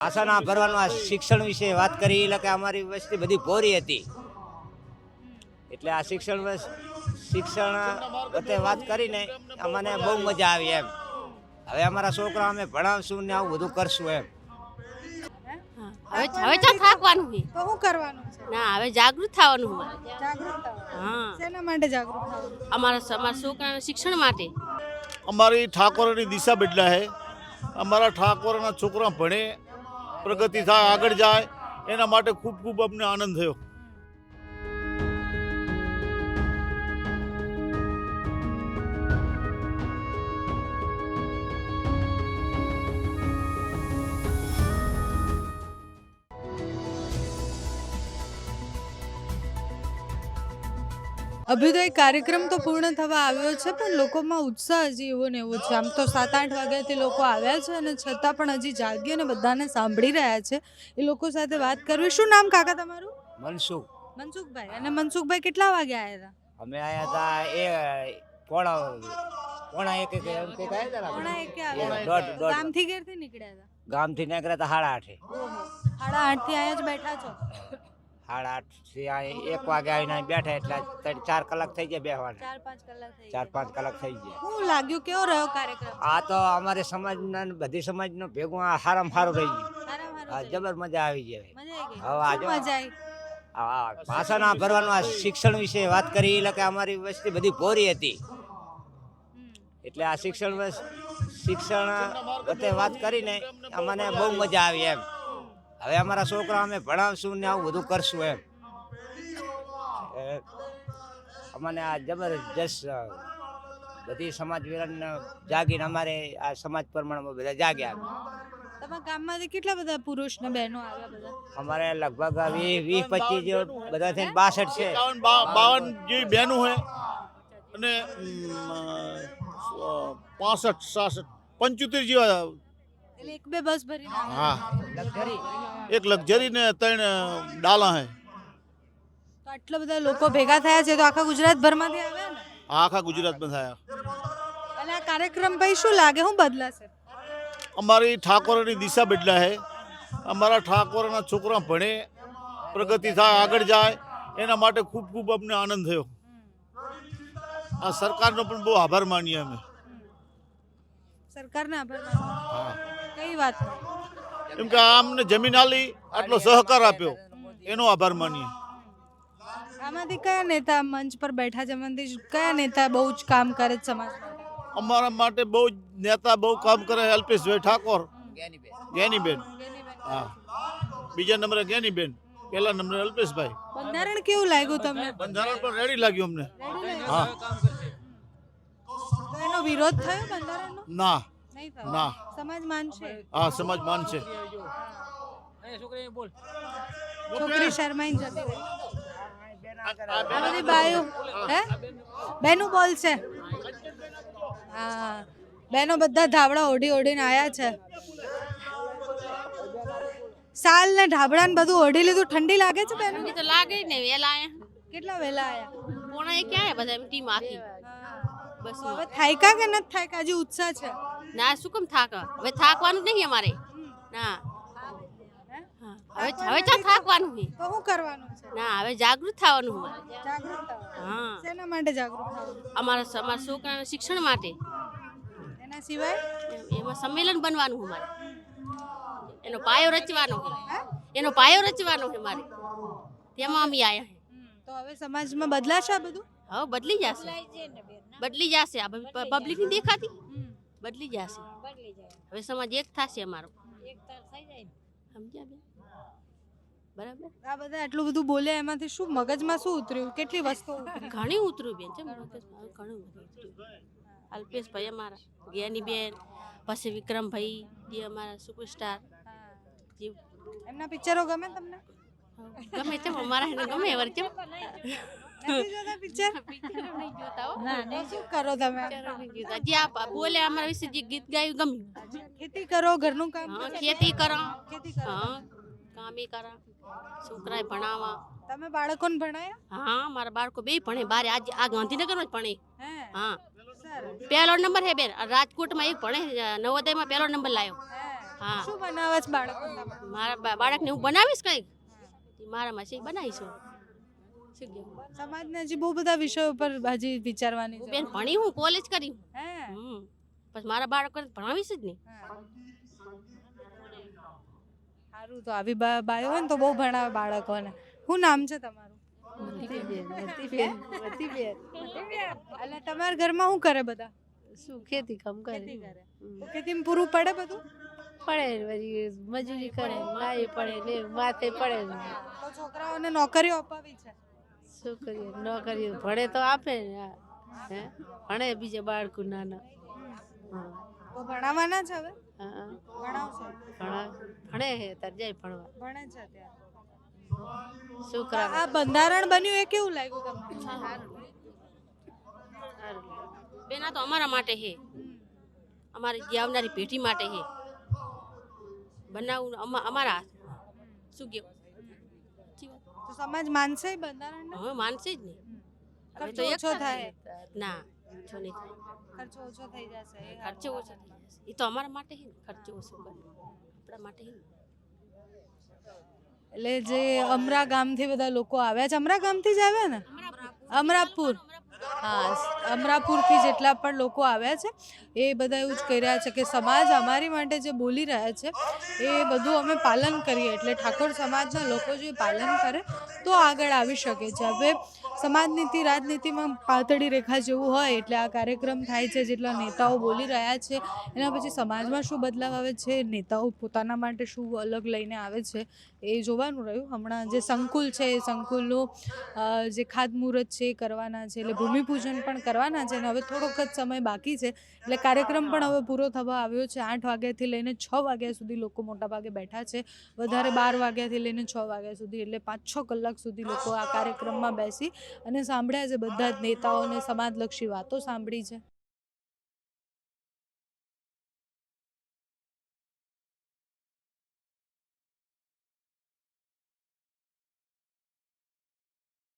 આશા ના ભરવાનું આ શિક્ષણ વિશે વાત કરી એટલે કે અમારી વસ્તી બધી ભોરી હતી એટલે આ શિક્ષણ વખતે વાત કરીને અમને બહુ મજા આવી એમ. હવે અમારા છોકરા અમે ભણાવશું ને આવું બધું કરશું એમ. હવે તો થાકવાનું છે. તો શું કરવાનું છે? ના, હવે જાગૃત થવાનું છે. જાગૃત થવાનું. હા, શેના માટે જાગૃત થવાનું? અમારા છોકરાના શિક્ષણ માટે. અમારી ઠાકોરની દિશા બદલા છે. અમારા ઠાકોરના છોકરા ભણે, પ્રગતિ થાય, આગળ જાય, એના માટે ખૂબ ખૂબ અમને આનંદ થયો. અભ્યુદય કાર્યક્રમ તો પૂર્ણ થવા આવ્યો છે, પણ લોકોમાં ઉત્સાહ હજી એવો ને એવો છે. આમ તો 7-8 વાગ્યાથી લોકો આવ્યા છે અને છતાં પણ હજી જાગી અને બધાને સાંભળી રહ્યા છે. એ લોકો સાથે વાત કરવી. શું નામ કાકા તમારું? મનસુખ. મનસુખભાઈ. અને મનસુખભાઈ કેટલા વાગે આવ્યા હતા? અમે આવ્યા હતા પોણા એક એમ કંઈક આવ્યા હતા પોણા ને એકે આપણે. આવ્યા. દોઢ ગામથી ઘેરથી નીકળ્યા હતા? ગામથી નીકળ્યા હતા 8:30. 8:30 થી અહીંયા જ બેઠા છો? 8:30 થી 1 વાગે આવીને બેઠા એટલે 4 કલાક થઈ ગયા બેસવાના. 4-5 કલાક થઈ 4-5 કલાક થઈ ગયા. શું લાગ્યું? કેવો રહ્યો કાર્યક્રમ? આ તો અમારે સમાજના ને બધી સમાજનું ભેગું આ હારામાં હારું રહી ગયું. સારામાં આ સારું જબર મજા આવી જાય. મજા આવી ગઈ? હવે આ શું જો- મજા આવી? ભાષા ના ભરવાનું આ શિક્ષણ વિશે વાત કરી એટલે કે અમારી વસ્તી બધી ભોરી હતી એટલે આ શિક્ષણ વખતે વાત કરીને અમને બહુ મજા આવી એમ. હવે અમારા છોકરા અમે ભણાવશું ને આવું બધું કરશું એમ. અમને આ જબરજસ્ત બધી સમાજ વિરાન જાગીને અમારે આ સમાજ પ્રમાણમાં બધા જાગ્યા. તમારા ગામમાંથી કેટલા બધા પુરુષ ને બહેનો આવ્યા બધા? અમારે લગભગ 20-25 જેવા બધા થઈને 62 છે. 52 જેવી બહેનો છે અને 65-66 75 જેવા. એટલે એક બે બસ ભરીને હા, લક્ઝરી એક લક્ઝરી ને 3 ડાલા છે. તો આટલા બધા લોકો ભેગા થયા છે તો આખા ગુજરાતભરમાંથી આવ્યા ને? આખા ગુજરાતમાં થયા. અને આ કાર્યક્રમ પછી શું લાગે, શું બદલાશે? અમારી ઠાકોરની દિશા બદલા છે. અમારા ઠાકોરના છોકરા ભણે, પ્રગતિ થાય, આગળ જાય, એના માટે ખૂબ ખૂબ અમને આનંદ થયો. આ સરકારનો પણ બહુ આભાર માનીએ અમે. સરકારને આભાર માનો. કઈ વાત? કેમ કે અમને જમીન આલી, આટલો સહકાર આપ્યો, એનો આભાર માનીએ. આમાંથી કયા નેતા મંચ પર બેઠા છે? એમાંથી કયા નેતા બહુ જ કામ કરે છે સમાજ માટે? અમારા માટે બહુ જ નેતા બહુ કામ કરે. અલ્પેશભાઈ ઠાકોર, જ્ઞાનીબેન. હા, બીજા નંબરે જ્ઞાનીબેન, પહેલા નંબરે અલ્પેશભાઈ. બંધારણ કેવું લાગ્યું તમને? બંધારણ પણ રેડી લાગ્યું અમને. હા. તો એનો વિરોધ થયો બંધારણનો? ના નહીં થયો? ના. સમાજ માનશે? હા, સમાજ માનશે. છોકરી શરમાઈને જતી રહી. આ બધી બાયો હે બેનું બોલશે. હા, બેનો બધા ધાબળા ઓઢીને આયા છે. સાલ ને ઢાબળા ને બધું ઓઢી લીધું. ઠંડી લાગે છે બેન? ઠંડી તો લાગે ને. વેલા આયા. કેટલા વહેલા આયા? પોણા એક આયા બધા એમ ટીમ આખી. બસ હવે થાયકા કે નથી થાયકા? હજી ઉત્સાહ છે? ના, શું કેમ થાકા? હવે થાકવાનું જ નહીં અમારે. ના, હવે તો થાકવાનું છે. તો શું કરવાનું છે? ના, હવે જાગૃત થવાનું છે. જાગૃત થવાનું. હા, શેના માટે જાગૃત થવાનું? અમારા છોકરાના શિક્ષણ માટે. એના સિવાય એમાં સંમેલન બનવાનું છે મારે. એનો પાયો રચવાનો છે. એનો પાયો રચવાનો છે મારે. તેમાં અમે આયા છે. તો હવે સમાજમાં બદલાશે આ બધું? હવે બદલી જશે. બદલી જશે. આ પબ્લિક ની દેખાતી બદલી જશે. હવે સમાજ એક થશે અમારો. સમજ્યા બેન? બરાબર. આ બધા આટલું બધું બોલે, એમાંથી શું મગજમાં શું ઉતર્યું? કેટલી વસ્તુ ઉતરી? ઘણી ઉતર્યું બેન છે ઘણું બધું ઉતર્યું. અલ્પેશભાઈ અમારા, જ્ઞાની બેન, પછી વિક્રમભાઈ જે અમારા સુપરસ્ટાર જે એમના પિક્ચરો ગમે તમને? ગમે છે અમારા એને ગમે એવર છે. નથી જોતા પિક્ચર? નહીં જોતા હો. તો શું કરો તમે? નહીં જોતા. જે આ બોલે અમારા વિશે જે ગીત ગાયું ગમ્યું. ખેતી કરો, ઘરનું કામ હા, કરો? ખેતી કરો. ખેતી કરો. હા, કામે કરો. છોકરાએ ભણાવવા. તમે બાળકોને ભણાયા? હા, મારા બાળકો બે ભણે બારે. આજે આ ગાંધીનગરમાં જ ભણે. હે હા, સરસ. પહેલો નંબર હે બેન. રાજકોટમાં એક ભણે, નવોદયમાં પહેલો નંબર લાવ્યો. હે હા શું બનાવે છે બાળકોના માટે? મારા બાળકને હું બનાવીશ કંઈક મારામાં છે બનાવીશું શું કહેવું સમાજને હજી બહુ બધા વિષયો પર હજી વિચારવાની હું જરૂર બેન ભણી હું કોલેજ કરી હે? પછી મારા બાળકોને ભણાવીશ જ નહીં સારું તો આવી બાયો હોય ને તો બહુ ભણાવે બાળકોને. શું નામ છે તમારું? એટલે તમારા ઘરમાં શું કરે બધા? શું ખેતી કામ કરે ખેતી કરે. તો ખેતીમાં પૂરું પડે બધું? પડે વળી મજૂરી કરે લાવી પડે ને માથે પડે ને તો છોકરાઓને નોકરીઓ અપાવી છે. શું કરીએ ન કરીએ ભણે તો આપે ને હે ભણે બીજા બાળકો નાના હા તો ભણાવવાના છે હવે? હા ભણાવશો? ભણે હે તાર જાય ભણવા ભણે છે અત્યારે. શું કરે આ બંધારણ બન્યું એ કેવું લાગ્યું તમને? બેન આ તો અમારા માટે છે અમારી જે આવનારી પેઢી માટે છે બનાવવું અમારા હાથ શું કેવું તો સમાજ માનશે એ બંધારણને? હવે માનશે જ નહીં હવે ખર્ચો તો એક ઓછો થાય. ના ઓછો નહીં થાય ખર્ચો ઓછો થઈ જશે એ ખર્ચો ઓછો થઈ જશે એ તો અમારા માટે છે ને ખર્ચો ઓછો કરે આપણા માટે છે ને એટલે જે અમરા ગામથી બધા લોકો આવ્યા છે, અમરા ગામથી જ આવ્યા ને? અમરાપુર. હા, અમરાપુરથી જેટલા પણ લોકો આવ્યા છે એ બધા એવું જ કહી રહ્યા છે કે સમાજ અમારી માટે જે બોલી રહ્યા છે એ બધું અમે પાલન કરીએ એટલે ઠાકોર સમાજના લોકો જે પાલન કરે તો આગળ આવી શકે છે. હવે સમાજનીતિ રાજનીતિમાં પાતળી રેખા જેવું હોય એટલે આ કાર્યક્રમ થાય છે, જેટલા નેતાઓ બોલી રહ્યા છે એના પછી સમાજમાં શું બદલાવ આવે છે, નેતાઓ પોતાના માટે શું અલગ લઈને આવે છે એ જોવાનું રહ્યું. હમણાં જે સંકુલ છે એ સંકુલનું જે ખાતમુહૂર્ત છે એ કરવાના છે એટલે ભૂમિપૂજન પણ કરવાના છે અને હવે થોડોક જ સમય બાકી છે એટલે કાર્યક્રમ પણ હવે પૂરો થવા આવ્યો છે. 8 વાગ્યાથી લઈને 6 વાગ્યા સુધી લોકો મોટાભાગે બેઠા છે, વધારે 12 વાગ્યાથી લઈને 6 વાગ્યા સુધી એટલે 5-6 કલાક સુધી લોકો આ કાર્યક્રમમાં બેસી અને સાંભળ્યા છે, બધા જ નેતાઓને સમાજલક્ષી વાતો સાંભળી છે.